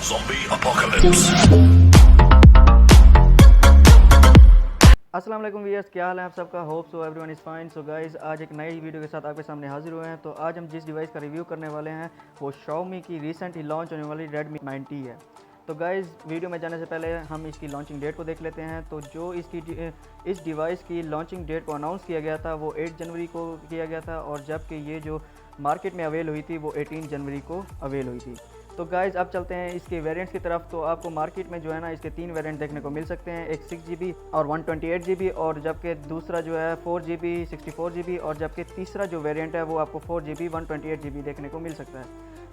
Zombie apocalypse. अस्सलाम वालेकुम viewers, क्या हाल है आप सबका। Hope so everyone is fine. So guys, आज एक नई वीडियो के साथ आपके सामने हाजिर हुए हैं। तो आज हम जिस डिवाइस का रिव्यू करने वाले हैं वो Xiaomi की रिसेंटली लॉन्च होने वाली Redmi 9T है। तो गाइस, वीडियो में जाने से पहले हम इसकी लॉन्चिंग डेट को देख लेते हैं। तो जो इस डिवाइस की लॉन्चिंग डेट को अनाउंस किया गया था वो 8 जनवरी को किया गया था, और जबकि ये जो मार्केट में अवेल हुई थी वो 18 जनवरी को अवेल हुई थी। तो गाइज़, अब चलते हैं इसके वेरिएंट्स की तरफ। तो आपको मार्केट में जो है ना इसके 3 वेरिएंट देखने को मिल सकते हैं, एक 6GB और 128GB, और जबकि दूसरा जो है 4GB 64GB, और जबकि तीसरा जो वेरिएंट है वो आपको 4GB 128GB देखने को मिल सकता है।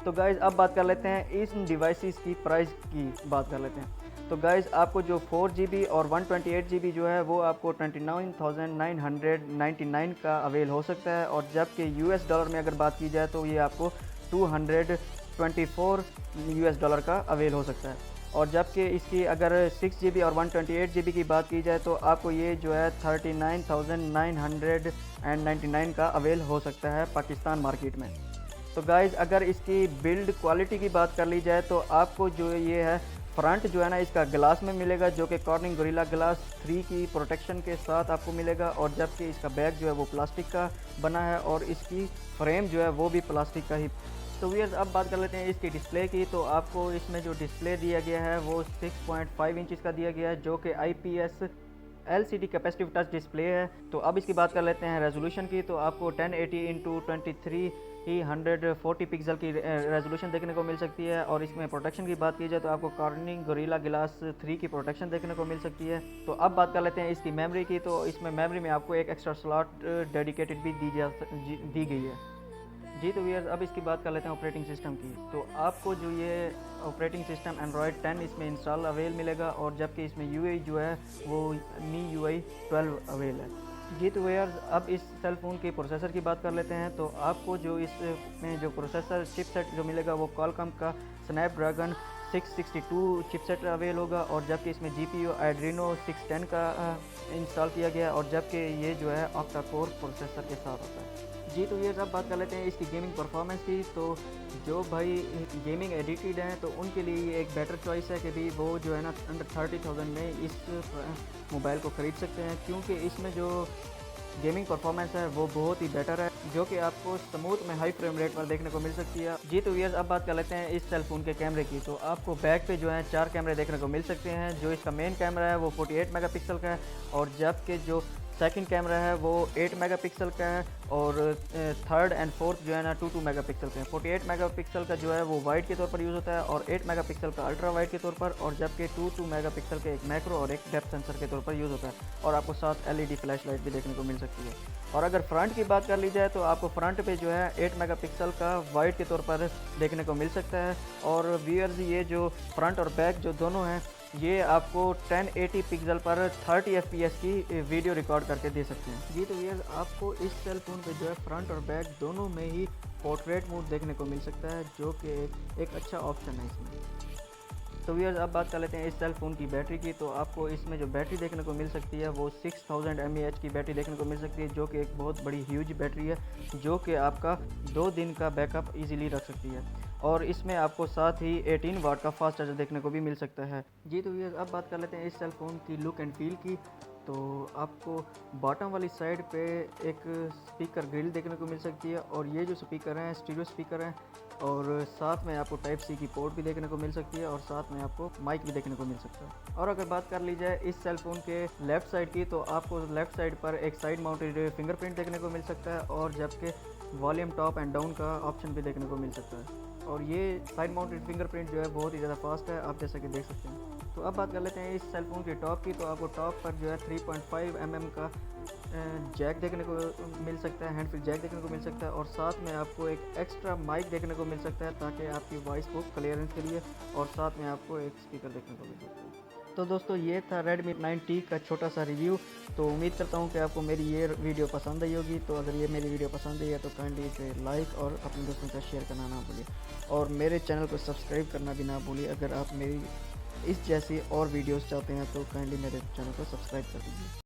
तो गाइज़, अब बात कर लेते हैं इन डिवाइसेस की प्राइस की बात कर लेते हैं। तो गाइज़, आपको जो 4GB और 128GB जो है वो आपको 29,999 का अवेल हो सकता है, और जबकि US डॉलर में अगर बात की जाए तो ये आपको 224 US डॉलर का अवेल हो सकता है। और जबकि इसकी अगर 6GB और 128GB की बात की जाए तो आपको ये जो है 39,999 का अवेल हो सकता है पाकिस्तान मार्केट में। तो गाइज़, अगर इसकी बिल्ड क्वालिटी की बात कर ली जाए तो आपको जो ये है फ्रंट जो है ना इसका ग्लास में मिलेगा, जो कि कॉर्निंग गोरिल्ला ग्लास 3 की प्रोटेक्शन के साथ आपको मिलेगा, और जबकि इसका बैक जो है वो प्लास्टिक का बना है, और इसकी फ्रेम जो है वो भी प्लास्टिक का ही। तो व्यूअर्स, अब बात कर लेते हैं इसकी डिस्प्ले की। तो आपको इसमें जो डिस्प्ले दिया गया है वो 6.5 इंचज़ का दिया गया है, जो कि IPS LCD capacitive touch display है। तो अब इसकी बात कर लेते हैं रेजोल्यूशन की। तो आपको 1080x2340 पिक्सल की रेजोल्यूशन देखने को मिल सकती है, और इसमें प्रोटेक्शन की बात की जाए तो आपको कॉर्निंग गोरिल्ला ग्लास 3 की प्रोटेक्शन देखने को मिल सकती है। तो अब बात कर लेते हैं इसकी मेमोरी की। तो इसमें मेमोरी में आपको एक एक्स्ट्रा स्लॉट डेडिकेटेड भी दी गई है जी। तो व्यूअर्स, अब इसकी बात कर लेते हैं ऑपरेटिंग सिस्टम की। तो आपको जो ये ऑपरेटिंग सिस्टम एंड्रॉयड 10 इसमें इंस्टॉल अवेल मिलेगा, और जबकि इसमें UI जो है वो MIUI 12 अवेल है जी। तो व्यूअर्स, अब इस सेल फ़ोन के प्रोसेसर की बात कर लेते हैं। तो आपको जो इसमें जो प्रोसेसर चिपसेट जो मिलेगा वो Qualcomm का स्नैपड्रैगन 662 चिपसेट अवेल होगा, और जबकि इसमें GPU Adreno 610 का इंस्टॉल किया गया, और जबकि ये जो है ऑक्टा कोर प्रोसेसर के साथ होता है जी। तो ये सब बात कर लेते हैं इसकी गेमिंग परफॉर्मेंस की। तो जो भाई गेमिंग एडिटेड हैं तो उनके लिए ये एक बेटर चॉइस है कि भी वो जो है ना अंडर 30,000 में इस मोबाइल को ख़रीद सकते हैं, क्योंकि इसमें जो गेमिंग परफॉर्मेंस है वो बहुत ही बेटर है, जो कि आपको स्मूथ में हाई फ्रेम रेट पर देखने को मिल सकती है जी। तो व्यूअर्स, अब बात कर लेते हैं इस सेल फ़ोन के कैमरे की। तो आपको बैक पे जो है 4 कैमरे देखने को मिल सकते हैं। जो इसका मेन कैमरा है वो 48 मेगापिक्सल का है, और जबकि जो सेकंड कैमरा है वो 8 मेगापिक्सल का है, और थर्ड एंड फोर्थ जो है ना 2 मेगापिक्सल का है। 48 मेगापिक्सल का जो है वो वाइड के तौर पर यूज़ होता है, और 8 मेगापिक्सल का अल्ट्रा वाइड के तौर पर, और जबकि 2 मेगापिक्सल के एक मैक्रो और एक डेप्थ सेंसर के तौर पर यूज़ होता है, और आपको साथ LED फ्लैश लाइट भी देखने को मिल सकती है। और अगर फ्रंट की बात कर ली जाए तो आपको फ्रंट पे जो है 8 मेगापिक्सल का वाइड के तौर पर देखने को मिल सकता है, और व्यूअर्स, ये जो फ्रंट और बैक जो दोनों हैं ये आपको 1080 पिक्सल पर 30 FPS की वीडियो रिकॉर्ड करके दे सकते हैं जी। तो ये आपको इस सेल फ़ोन पे जो है फ्रंट और बैक दोनों में ही पोर्ट्रेट मोड देखने को मिल सकता है, जो कि एक अच्छा ऑप्शन है इसमें। तो व्यूअर्स, अब बात कर लेते हैं इस सेल फ़ोन की बैटरी की। तो आपको इसमें जो बैटरी देखने को मिल सकती है वो 6000 mAh की बैटरी देखने को मिल सकती है, जो कि एक बहुत बड़ी ह्यूज बैटरी है, जो कि आपका 2 दिन का बैकअप इजीली रख सकती है। और इसमें आपको साथ ही 18 वाट का फास्ट चार्जर देखने को भी मिल सकता है जी। तो व्यूअर्स, अब बात कर लेते हैं इस सेल फ़ोन की लुक एंड फील की। तो आपको बॉटम वाली साइड पे एक स्पीकर ग्रिल देखने को मिल सकती है, और ये जो स्पीकर हैं स्टीरियो स्पीकर हैं, और साथ में आपको टाइप C की पोर्ट भी देखने को मिल सकती है, और साथ में आपको माइक भी देखने को मिल सकता है। और अगर बात कर ली जाए इस सेल फ़ोन के लेफ़्ट साइड की, तो आपको लेफ़्ट साइड पर एक साइड माउंटेड फिंगरप्रिंट देखने को मिल सकता है, और जबकि वॉल्यूम टॉप एंड डाउन का ऑप्शन भी देखने को मिल सकता है, और ये साइड माउंटेड फिंगरप्रिंट जो है बहुत ही ज़्यादा फास्ट है, आप जैसा कि देख सकते हैं। तो अब बात कर लेते हैं इस सेल फ़ोन की टॉप की। तो आपको टॉप पर जो है 3.5 mm का जैक देखने को मिल सकता है, हैंड फ्री जैक देखने को मिल सकता है, और साथ में आपको एक एक्स्ट्रा माइक देखने को मिल सकता है ताकि आपकी वॉइस को क्लियरेंस के लिए, और साथ में आपको एक स्पीकर देखने को मिल सकता है। तो दोस्तों, ये था Redmi 9T का छोटा सा रिव्यू। तो उम्मीद करता हूँ कि आपको मेरी ये वीडियो पसंद आई होगी। तो अगर ये मेरी वीडियो पसंद आई है तो काइंडली इसे लाइक और अपने दोस्तों के साथ शेयर करना ना भूलिए, और मेरे चैनल को सब्सक्राइब करना भी ना भूलिए। अगर आप मेरी इस जैसी और वीडियोस चाहते हैं तो काइंडली मेरे चैनल को सब्सक्राइब कर दीजिए।